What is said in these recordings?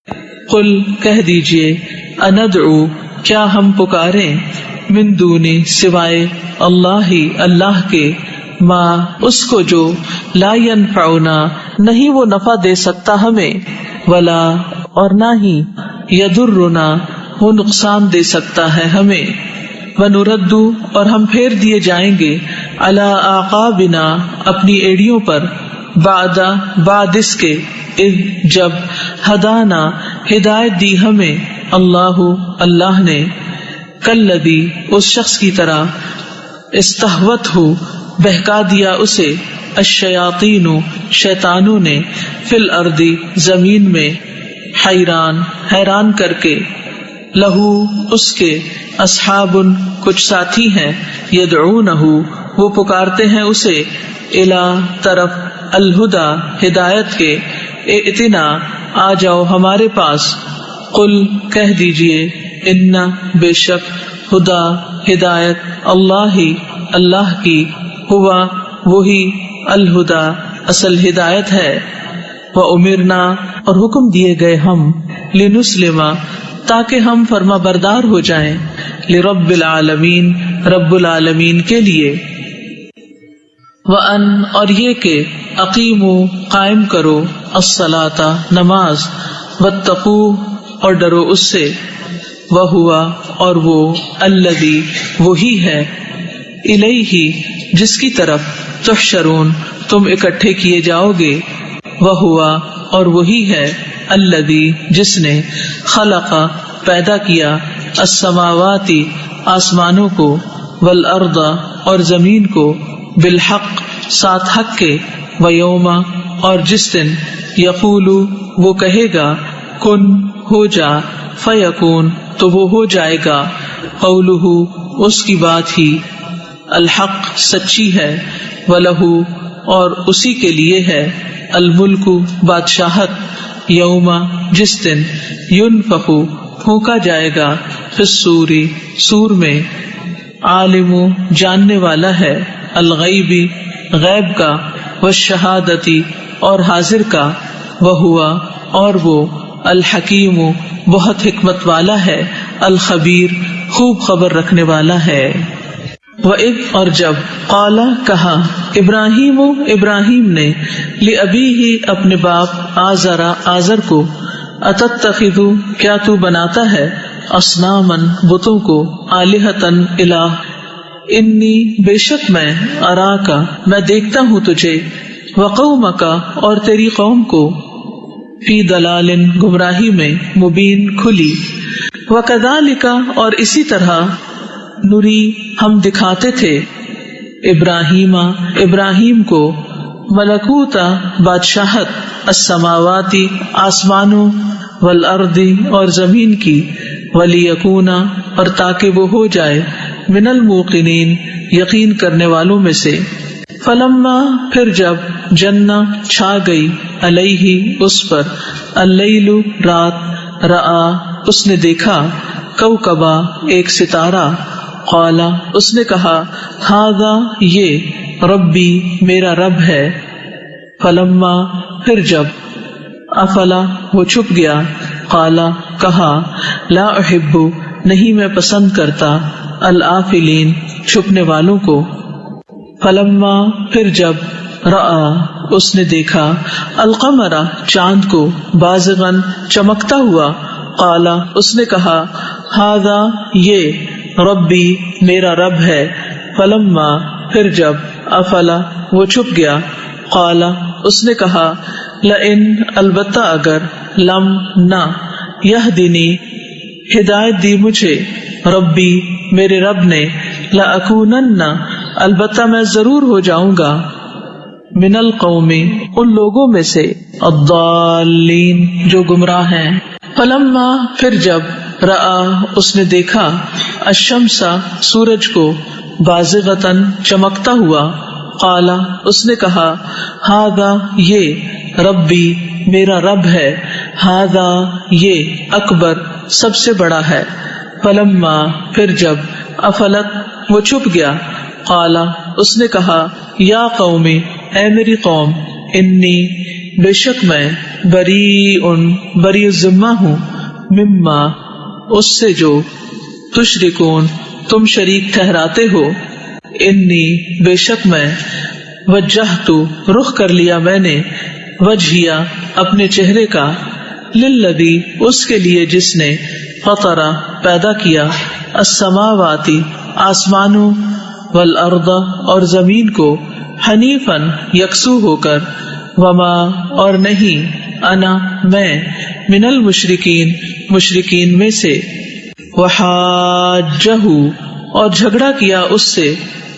قل کہہ دیجئے اندعو کیا ہم پکاریں من دونی سوائے اللہ اللہ کے ما اس کو جو لا ینفعنا نہیں وہ نفع دے سکتا ہمیں ولا اور نہ ہی یضرنا وہ نقصان دے سکتا ہے ہمیں ونرد اور ہم پھیر دیے جائیں گے علی اعقابنا اپنی ایڑیوں پر بعد اس کے اذ جب ہدانا ہدایت دی ہمیں اللہ نے کالذی اس شخص کی طرح استہوتہ بہکا دیا اسے الشیاطین شیطانوں نے فی الارض زمین میں حیران کر کے لہو اس کے اصحاب کچھ ساتھی ہیں یدعونہ وہ پکارتے ہیں اسے الی طرف الہدا ہدایت کے ائتنا آ جاؤ ہمارے پاس قل کہہ دیجئے ان بے شک ہدا ہدایت اللہ کی ہوا وہی الہدا اصل ہدایت ہے وَأُمِرْنَا اور حکم دیے گئے ہم لنسلم تاکہ ہم فرما بردار ہو جائیں لرب العالمین رب العالمین کے لیے وَأَنْ اور یہ کہ اقیموا قائم کرو الصلاۃ نماز واتقوا اور ڈرو اس سے وَهُوَ اور وہ الذی وہی ہے الیہ جس کی طرف تحشرون تم اکٹھے کیے جاؤ گے وَهُوَ اور وہی ہے الذی جس نے خلق پیدا کیا السماوات آسمانوں کو والارض اور زمین کو بالحق ساتھ حق کے ویوم اور جس دن یقول وہ کہے گا کن ہو جا فیکون تو وہ ہو جائے گا قولہ اس کی بات ہی الحق سچی ہے وَلَهُ اور اسی کے لیے ہے الملک بادشاہت یوم جس دن ينفخ پھونکا جائے گا فی الصور سور میں عالم جاننے والا ہے الغیب غیب کا والشہادتی اور حاضر کا وَهُوَ اور وہ الحکیم بہت حکمت والا ہے الخبیر خوب خبر رکھنے والا ہے وَإِذْ اور جب قال کہا ابراہیم نے لأبیہ اپنے باپ آزر کو اتتخذ کیا تو بناتا ہے اصناما بتوں کو آلہتن الہ انی بے شک میں اراکا میں دیکھتا ہوں تجھے وقومک اور تیری قوم کو فی دلال گمراہی میں مبین کھلی وکذالک اور اسی طرح نری ہم دکھاتے تھے ابراہیم کو ملکوتا بادشاہت السماواتی آسمانوں والارض اور زمین کی ولیکونا اور تاکہ وہ ہو جائے من الموقنین یقین کرنے والوں میں سے فلما پھر جب جنہ چھا گئی علیہ اس پر اللیل رات رآ اس نے دیکھا کوکبا ایک ستارہ قال اس نے کہا ھذا یہ ربی میرا رب ہے فلما پھر جب افلا وہ چھپ گیا قال کہا لا احب نہیں میں پسند کرتا الآفلین چھپنے والوں کو فلما پھر جب رآ اس نے دیکھا القمر چاند کو بازغن چمکتا ہوا قال اس نے کہا ھذا یہ ربی میرا رب ہے فلما پھر جب افلا وہ چھپ گیا قال اس نے کہا لئن البتہ اگر لم نہ یہدنی ہدایت دی مجھے ربی میرے رب نے لأکونن البتہ میں ضرور ہو جاؤں گا من القوم ان لوگوں میں سے الضالین جو گمراہ ہیں فلما پھر جب رآ اس نے دیکھا الشمس سورج کو بازغتن چمکتا ہوا قال اس نے کہا ھذا یہ ربی میرا رب ہے ھذا یہ اکبر سب سے بڑا ہے فلما پھر جب افلت وہ چھپ گیا قال اس نے کہا یا قومی اے میری قوم انی بے شک میں بری الذمہ ہوں مما اس سے جو تشرکون تم شریک ٹھہراتے ہو، انی بے شک میں وجہت رخ کر لیا میں نے وجہیا اپنے چہرے کا للذی اس کے لیے جس نے فطر پیدا کیا السماواتی آسمانوں والارض اور زمین کو حنیفاً یکسو ہو کر وما اور نہیں انا میں من المشرکین مشرکین میں سے وحاجہ اور جھگڑا کیا اس سے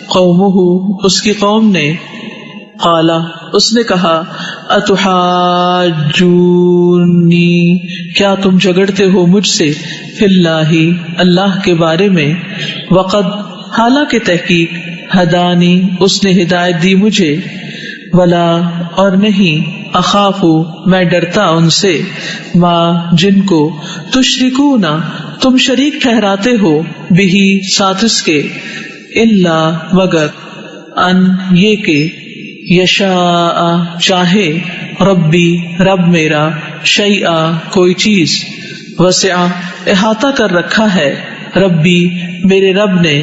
قومہ اس کی قوم نے قالا اس نے کہا اتحاجونی کیا تم جھگڑتے ہو مجھ سے فی اللہ اللہ کے بارے میں وقد حالانکہ تحقیق ہدانی اس نے ہدایت دی مجھے ولا اور نہیں اخاف میں ڈرتا ان سے ما جن کو تشرکون تم شریک ٹھہراتے ہو بہی ساتھ اس کے الا مگر ان یہ کہ یشاء چاہے ربی رب میرا شیئا کوئی چیز وسع احاطہ کر رکھا ہے ربی میرے رب نے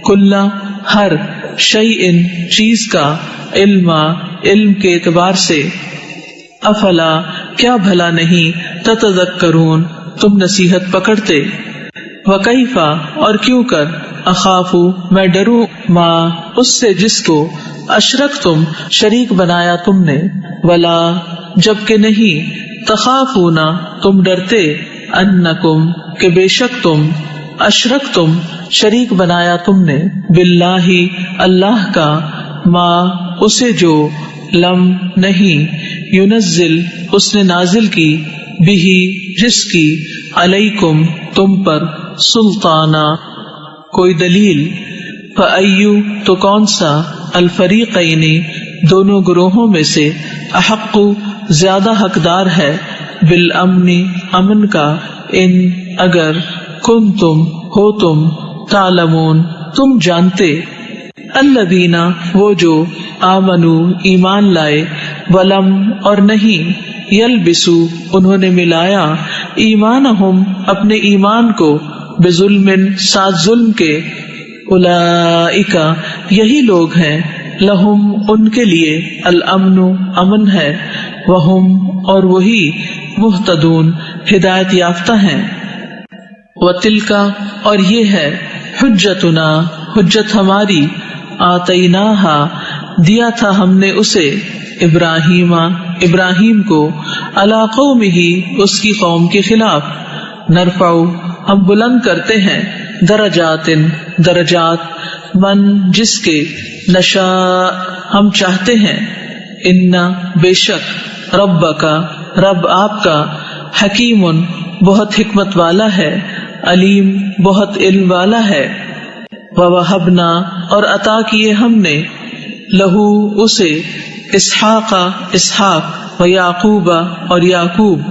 کلا ہر شیئن چیز کا علم کے اعتبار سے افلا کیا بھلا نہیں تتذکرون تم نصیحت پکڑتے وکیفا اور کیوں کر اخاف میں ڈروں ما اس سے جس کو اشرک تم شریک بنایا تم نے ولا جبکہ نہیں تخافونا تم ڈرتے انکم کہ بے شک تم اشرک تم شریک بنایا تم نے باللہ اللہ کا ما اسے جو لم نہیں ینزل اس نے نازل کی بہی جس کی علیکم تم پر سلطانہ کوئی دلیل فایو تو کون سا الفریقین دونوں گروہوں میں سے احق زیادہ حقدار ہے بالامن امن کا ان اگر کنتم ہو تم تعلمون تم جانتے الذین وہ جو آمنو ایمان لائے ولم اور نہیں یلبسو انہوں نے ملایا ایمانہم اپنے ایمان کو بظلم ساتھ ظلم کے اولئک یہی لوگ ہیں لہم ان کے لیے الامن امن ہے وہم اور وہی مہتدون ہدایت یافتہ ہیں وتلک اور یہ ہے حجتنا حجت ہماری آتیناہا دیا تھا ہم نے اسے ابراہیم کو علی قومہ اس کی قوم کے خلاف نرفع ہم بلند کرتے ہیں درجات من جس کے نشاء ہم چاہتے ہیں ان بے شک ربک رب آپ کا حکیم بہت حکمت والا ہے علیم بہت علم والا ہے ووہبنا اور عطا کیے ہم نے لہو اسے اسحاق و یعقوب اور یعقوب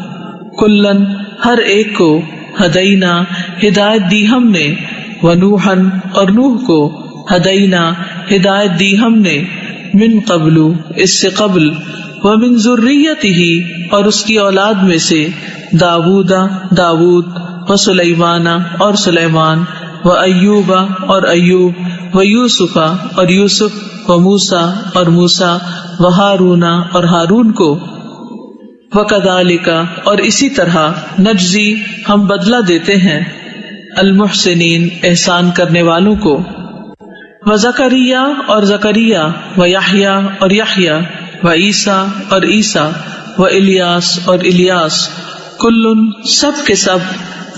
کلن ہر ایک کو ہدینا ہدایت دی ہم نے ونوحن اور نوح کو ہدینا ہدایت دی ہم نے من قبل اس سے قبل ومن ذریتہ اور اس کی اولاد میں سے داود و سلیمان اور سلیمان و ایوب اور ایوب و یوسف اور یوسف و موسیٰ اور موسیٰ و ہارون اور ہارون کو وکذالک اور اسی طرح نجزی ہم بدلہ دیتے ہیں المحسنین احسان کرنے والوں کو وزکریا اور زکریا و یحییٰ اور یحییٰ و عیسیٰ اور عیسیٰ و الیاس اور الیاس کلن سب کے سب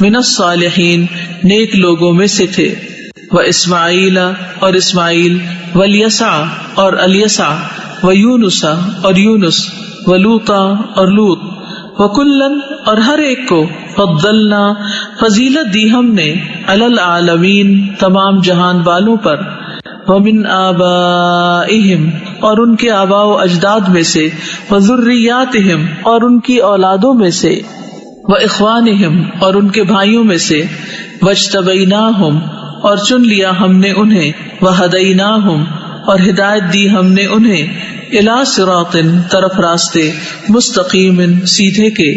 من الصالحین نیک لوگوں میں سے تھے و اسماعیل اور اسماعیل والیسع اور الیسع و یونس اور یونس و لوطا اور لوط و کلن اور ہر ایک کو فضلنا فضیلت دی ہم نے علی العالمین تمام جہان والوں پر ومن آبائہم اور ان کے آباء و اجداد میں سے وذریاتہم اور ان کی اولادوں میں سے واخوانہم اور ان کے بھائیوں میں سے واجتبیناہم اور چن لیا ہم نے انہیں وہدیناہم اور ہدایت دی ہم نے انہیں الی صراط طرف راستے مستقیم سیدھے کے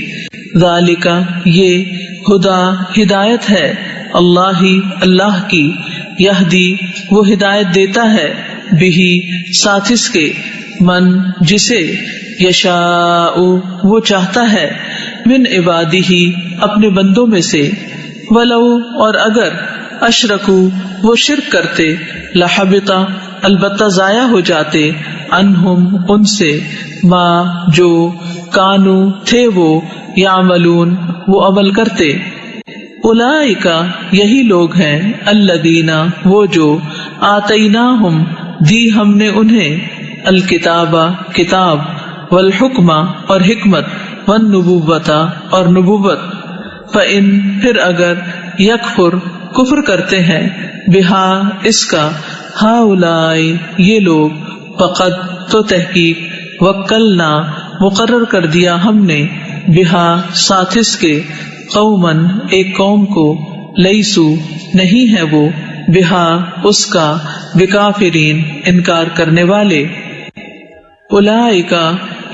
ذالک یہ ہدا ہدایت ہے اللہ اللہ کی یہدی وہ ہدایت دیتا ہے بہی ساتھ اس کے من جسے یشاء وہ چاہتا ہے من عبادہ اپنے بندوں میں سے ولو اور اگر اشرکو وہ شرک کرتے لحبط البتہ ضائع ہو جاتے عنہم ان سے ما جو کانو تھے وہ یعملون وہ عمل کرتے اولئک یہی لوگ ہیں الذین وہ جو آتیناہم دی ہم نے انہیں الکتاب کتاب والحکم اور حکمت والنبوت اور نبوت فإن پھر اگر یکفر کفر کرتے ہیں بہا اس کا ہؤلاء یہ لوگ فقد تو تحقیق وکلنا مقرر کر دیا ہم نے بہا ساتھ اس کے قومن ایک قوم کو لیسو نہیں ہے وہ بہا اس کا بکافرین انکار کرنے والے اولئک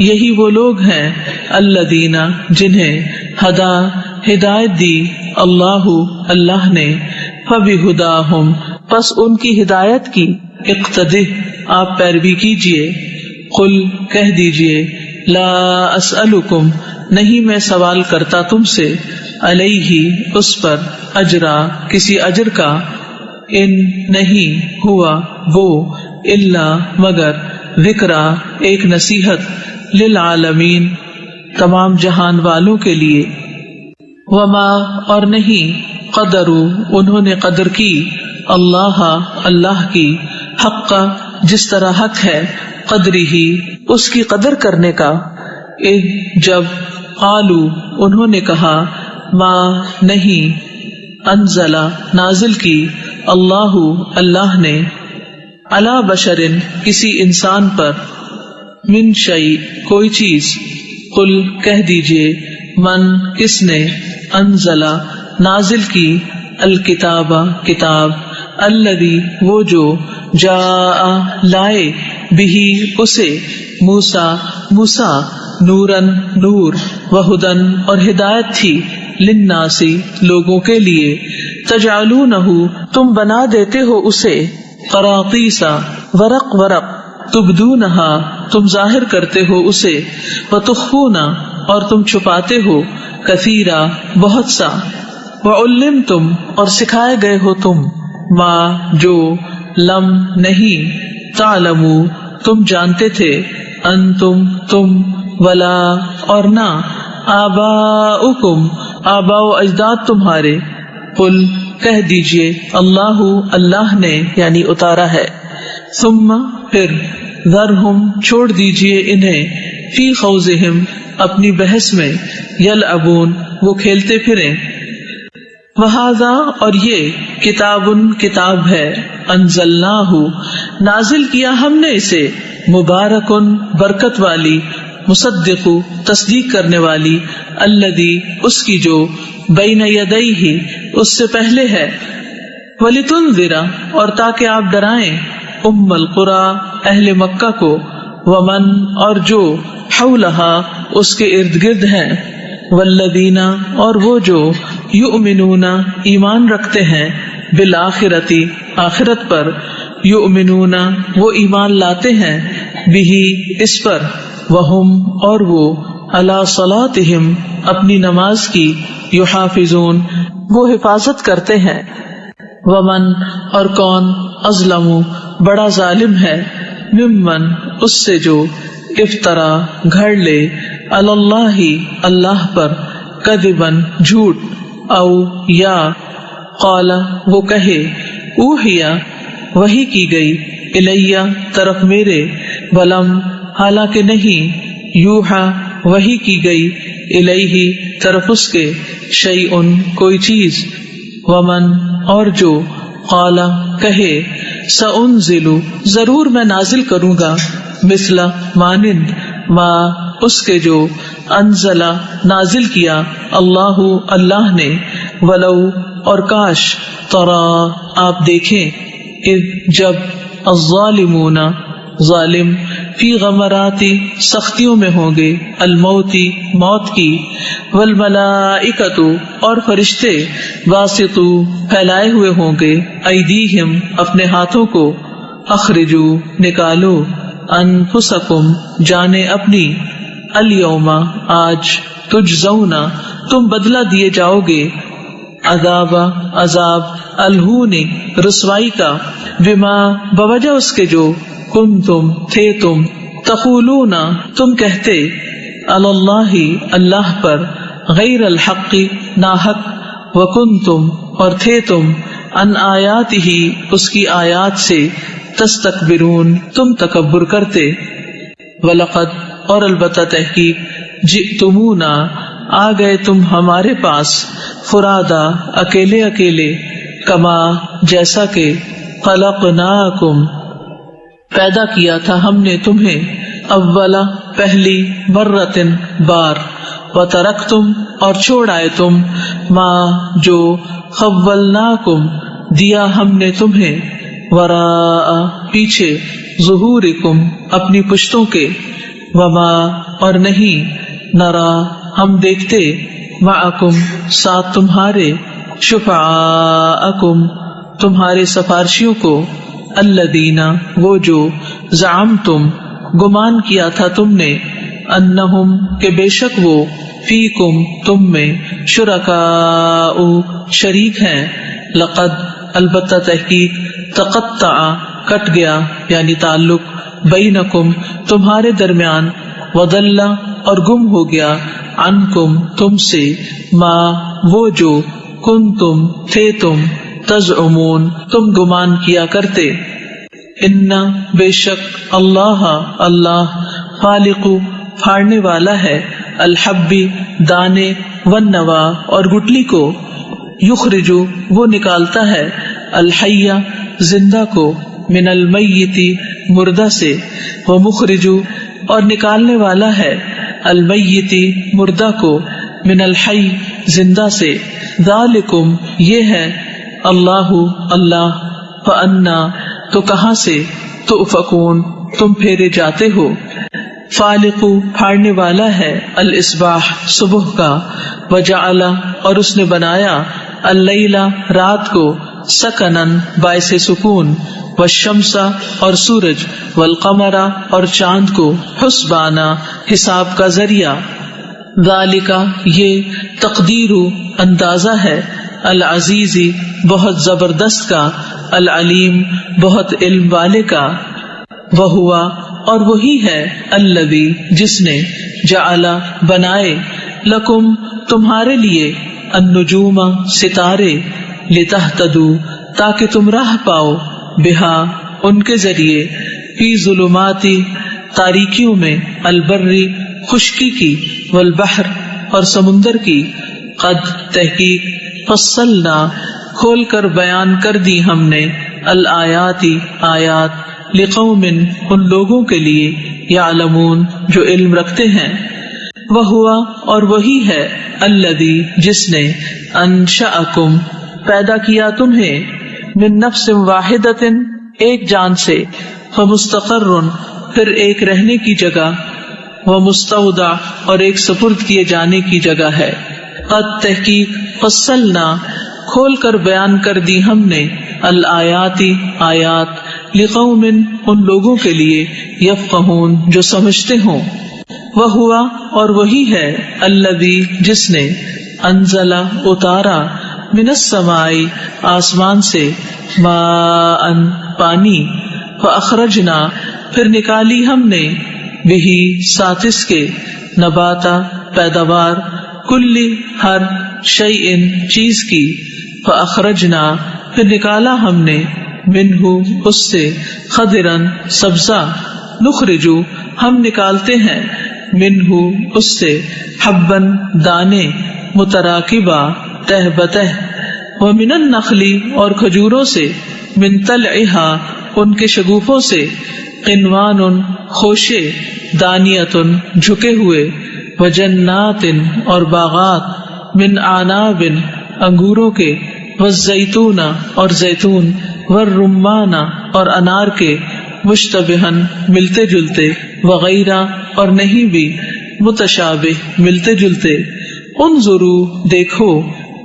یہی وہ لوگ ہیں الذین جنہیں ہدا ہدایت دی اللہ اللہ نے فبہداہم پس ان کی ہدایت کی اقتدہ آپ پیروی کیجئے قل کہہ دیجئے لا اسألکم نہیں میں سوال کرتا تم سے علیہ اس پر اجرا کسی اجر کا ان نہیں ہوا وہ الا مگر ذکرا ایک نصیحت للعالمین تمام جہان والوں کے لیے وما اور نہیں قدروا انہوں نے قدر کی اللہ اللہ کی حق جس طرح حق ہے قدری ہی اس کی قدر کرنے کا جب قالوا انہوں نے کہا ما نہیں انزلا نازل کی اللہ اللہ نے علی بشرن کسی انسان پر من شیء کوئی چیز قل کہہ دیجئے من کس نے انزلا نازل کی الکتاب کتاب الذی وہ جو جاء لائے بہی اسے موسیٰ نورن نور وہدن اور ہدایت تھی للناسی لوگوں کے لیے تجعلونہ تم بنا دیتے ہو اسے قراطیسا ورق ورق تبدونہا تم ظاہر کرتے ہو اسے وتخفونا اور تم چھپاتے ہو کثیرا بہت سا وعلمتم اور سکھائے گئے ہو تم ما جو لم نہیں تعلمو تم جانتے تھے انتم تم ولا اور نہ آباؤکم آباء و اجداد تمہارے قل کہہ دیجئے اللہ اللہ نے یعنی اتارا ہے ثم پھر ذرہم چھوڑ دیجئے انہیں فی خوضہم اپنی بحث میں یلعبون وہ کھیلتے پھریں وہذا اور یہ کتاب ہے انزلناہ نازل کیا ہم نے اسے مبارکن برکت والی مصدق تصدیق کرنے والی الذی اس کی جو بین یدیہ اس سے پہلے ہے ولتنذر اور تاکہ آپ ڈرائیں ام القری اہل مکہ کو ومن اور جو حولہا اس کے ارد گرد ہیں والذین اور وہ جو یؤمنون ایمان رکھتے ہیں بالآخرتی آخرت پر یؤمنون وہ ایمان لاتے ہیں بہی اس پر وہم اور وہ علی صلاتہم اپنی نماز کی یحافظون وہ حفاظت کرتے ہیں ومن اور کون اظلم بڑا ظالم ہے ممن اس سے جو افطرا گھڑ لے علی اللہ اللہ پر کذبن جھوٹ او یا قال وہ کہے اوحیا وحی کی گئی الیہ طرف میرے ولم حالانکہ نہیں یوحا وحی کی گئی الیہ طرف اس کے شیئن کوئی چیز ومن اور جو قال کہے سأنزل ضرور میں نازل کروں گا مثل مانند ما اس کے جو انزلہ نازل کیا اللہ اللہ نے ولو اور کاش ترا آپ دیکھیں اذ جب الظالمون ظالم فی غمراتی سختیوں میں ہوں گے، الموتی موت کی، والملائکۃ اور فرشتے، باسطو پھیلائے ہوئے ہوں گے، ایدیہم اپنے ہاتھوں کو، اخرجو نکالو، انفسکم جانے اپنی، الیوم آج، تجزون تم بدلہ دیے جاؤ گے، عذاب الہون رسوائی کا، بما بوجہ اس کے جو، کنتم تھے تم، تقولون تم کہتے، علی اللہ اللہ پر، غیر الحق ناحق، وکنتم اور تھے تم، ان آیاتہ اس کی آیات سے، تستکبرون تم تکبر کرتے، ولقد اور البتہ تحقیق، جئتمونا آ گئے تم ہمارے پاس، فرادا اکیلے اکیلے، کما جیسا کہ، خلقناکم پیدا کیا تھا ہم نے تمہیں، اولا پہلی مرتن بار، وترکتم اور چھوڑ آئے تم، ما جو، خولناکم دیا ہم نے تمہیں، وراء پیچھے، ظہورکم اپنی پشتوں کے، وما اور نہیں، نرا ہم دیکھتے، معکم ساتھ تمہارے، شفعاءکم تمہارے سفارشیوں کو، الذین وہ جو، زعمتم گمان کیا تھا تم نے، انہم کہ بے شک وہ، فیکم تم میں، شرکاء شریک ہیں، لقد البتہ تحقیق، تقطع کٹ گیا یعنی تعلق، بینکم تمہارے درمیان، وضل اور گم ہو گیا، عنکم تم سے، ما وہ جو، کنتم تھے تم، تزعمون تم گمان کیا کرتے، ان بے شک اللہ اللہ، خالق پھاڑنے والا ہے، الحبی دانے، والنوا اور گٹلی کو، یخرج وہ نکالتا ہے، الحی زندہ کو، من المیت مردہ سے، ومخرج اور نکالنے والا ہے، المیت مردہ کو، من الحی زندہ سے، ذالکم یہ ہے، اللہ اللہ، فانا تو کہاں سے، تؤفکون تم پھیرے جاتے ہو، فالق پھاڑنے والا ہے، الاصباح صبح کا، وجعل اور اس نے بنایا، اللیل رات کو، سکنن باعث سکون، والشمس اور سورج، والقمر اور چاند کو، حسبانا حساب کا ذریعہ، ذالک یہ تقدیر اندازہ ہے، العزیز بہت زبردست کا، العلیم بہت علم والے کا، وہوا اور وہی ہے، الذی جس نے، جعل بنائے، لکم تمہارے لیے، النجوم ستارے، لتہتدوا تاکہ تم راہ پاؤ، بہا ان کے ذریعے، فی ظلماتی تاریکیوں میں، البری خشکی کی، والبحر اور سمندر کی، قد تحقیق، فصلنا کھول کر بیان کر دی ہم نے، الآیاتی آیات، لقوم ان لوگوں کے لیے، یعلمون جو علم رکھتے ہیں، وہوا اور وہی ہے، الذی جس نے، انشأکم پیدا کیا تمہیں، من نفس واحدۃ ایک جان سے، فمستقر پھر ایک رہنے کی جگہ، ومستودع اور ایک سپرد کیے جانے کی جگہ ہے، قد تحقیق، فصلنا کھول کر بیان کر دی ہم نے، الآیاتی آیات، لقوم ان لوگوں کے لیے، یفقہون جو سمجھتے ہوں، وہوا اور وہی ہے، الذی جس نے، انزل اتارا، من السماء آسمان سے، ماء پانی، فاخرجنا پھر نکالی ہم نے، بہی ساتھ اس کے، نباتا پیداوار، کلی ہر، شیئن چیز کی، فاخرجنا پھر نکالا ہم نے، منہ اس سے، خضرن سبزہ، نخرجو ہم نکالتے ہیں، منہ اس سے، حبن دانے، متراکبہ تہ بتہ، ومن النخل اور کھجوروں سے، من طلعها ان کے شگوفوں سے، قنوان خوشے، دانیۃ جھکے ہوئے، وجنات اور باغات، من اعناب انگوروں کے، والزیتون اور زیتون، والرمان اور انار کے، مشتبہن ملتے جلتے، وغیرہ اور نہیں بھی متشابہ ملتے جلتے، انظروا دیکھو،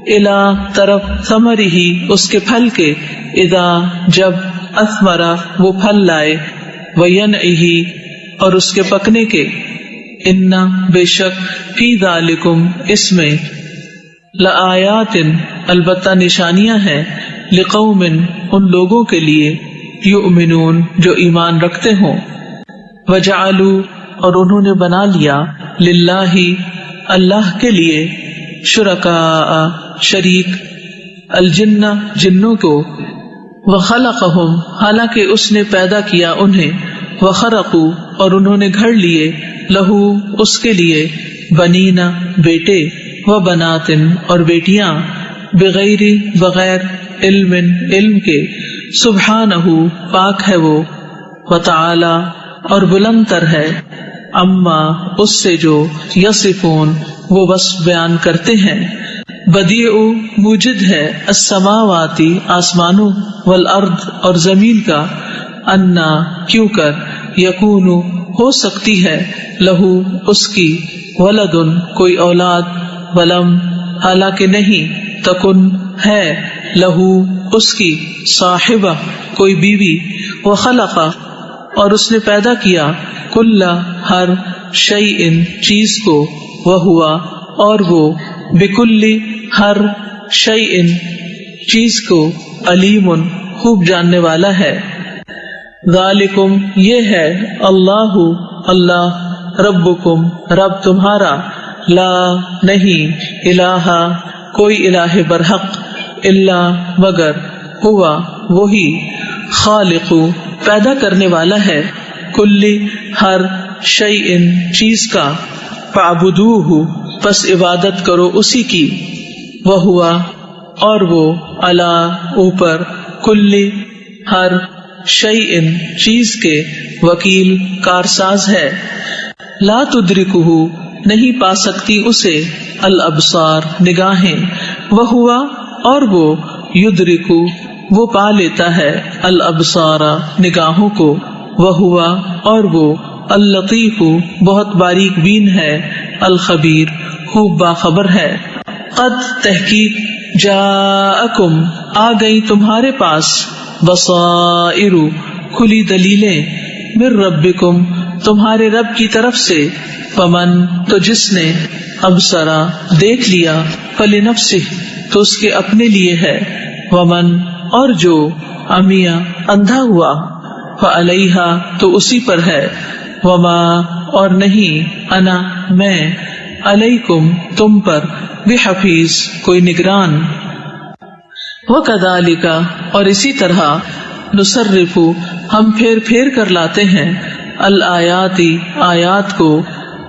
الا طرف ثمرہ اس کے پھل کے، اذا جب، اثمرا وہ پھل لائے، وینعہ اور اس کے پکنے کے، ان بے شک، فی ذالکم اس میں، لآیات البتہ نشانیاں ہیں، لقوم ان لوگوں کے لیے، یؤمنون جو ایمان رکھتے ہوں، وجعلوا اور انہوں نے بنا لیا، للہ اللہ کے لیے، شرکاء شریک، الجن جنوں کو، وخلقہم حالانکہ اس نے پیدا کیا انہیں، وخرقوا اور انہوں نے گھڑ لیے، لہو اس کے لیے، بنینا بیٹے، وبنات اور بیٹیاں، بغیر بغیر، علم کے، سبحانہ پاک ہے وہ، وتعالی اور بلند تر ہے، اما اس سے جو، یصفون وہ وصف بیان کرتے ہیں، بدیع موجد ہے، السماواتی آسمانوں، والارض اور زمین کا، انا کیوں کر، یکون ہو سکتی ہے، لہو اس کی، ولدن کوئی اولاد، ولم حالانکہ نہیں، تکن ہے، لہو اس کی، صاحبہ کوئی بیوی، وخلق اور اس نے پیدا کیا، کل ہر، شیء چیز کو، وہوا اور وہ، بکل ہر، شیء چیز کو، علیم خوب جاننے والا ہے، ذالکم یہ ہے، اللہ اللہ، ربکم رب تمہارا، لا نہیں، الہ کوئی الہ برحق، الا مگر، ہوا وہی، خالق پیدا کرنے والا ہے، کل ہر، شیء چیز کا، فاعبدوہ پس عبادت کرو اسی کی، وہوا اور وہ، علی اوپر، کل ہر، شیء چیز کے، وکیل کارساز ہے، لا تدرکہ نہیں پا سکتی اسے، الابصار نگاہیں، وہوا اور وہ، یدرکو وہ پا لیتا ہے، الابصار نگاہوں کو، وہوا اور وہ، اللطیف بہت باریک بین ہے، الخبیر خوب باخبر ہے، قد تحقیق، جاءکم آ گئی تمہارے پاس، بصائر کھلی دلیلیں، من ربکم تمہارے رب کی طرف سے، فمن تو جس نے، ابصرا دیکھ لیا، فلنفسہ تو اس کے اپنے لیے ہے، ومن اور جو، عمیہ اندھا ہوا، فعلیہا تو اسی پر ہے، وما اور نہیں، انا میں، علیکم تم پر، بحفیظ کوئی نگران، وکذالک اور اسی طرح، نصرف ہم پھیر پھیر کر لاتے ہیں، الآیاتی آیات کو،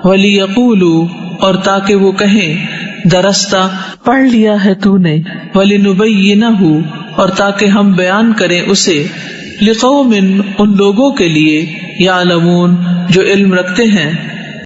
ولیقولوا اور تاکہ وہ کہیں، درستہ پڑھ لیا ہے تو نے، ولنبینہ اور تاکہ ہم بیان کریں اسے، لقوم ان لوگوں کے لیے، یعلمون جو علم رکھتے ہیں،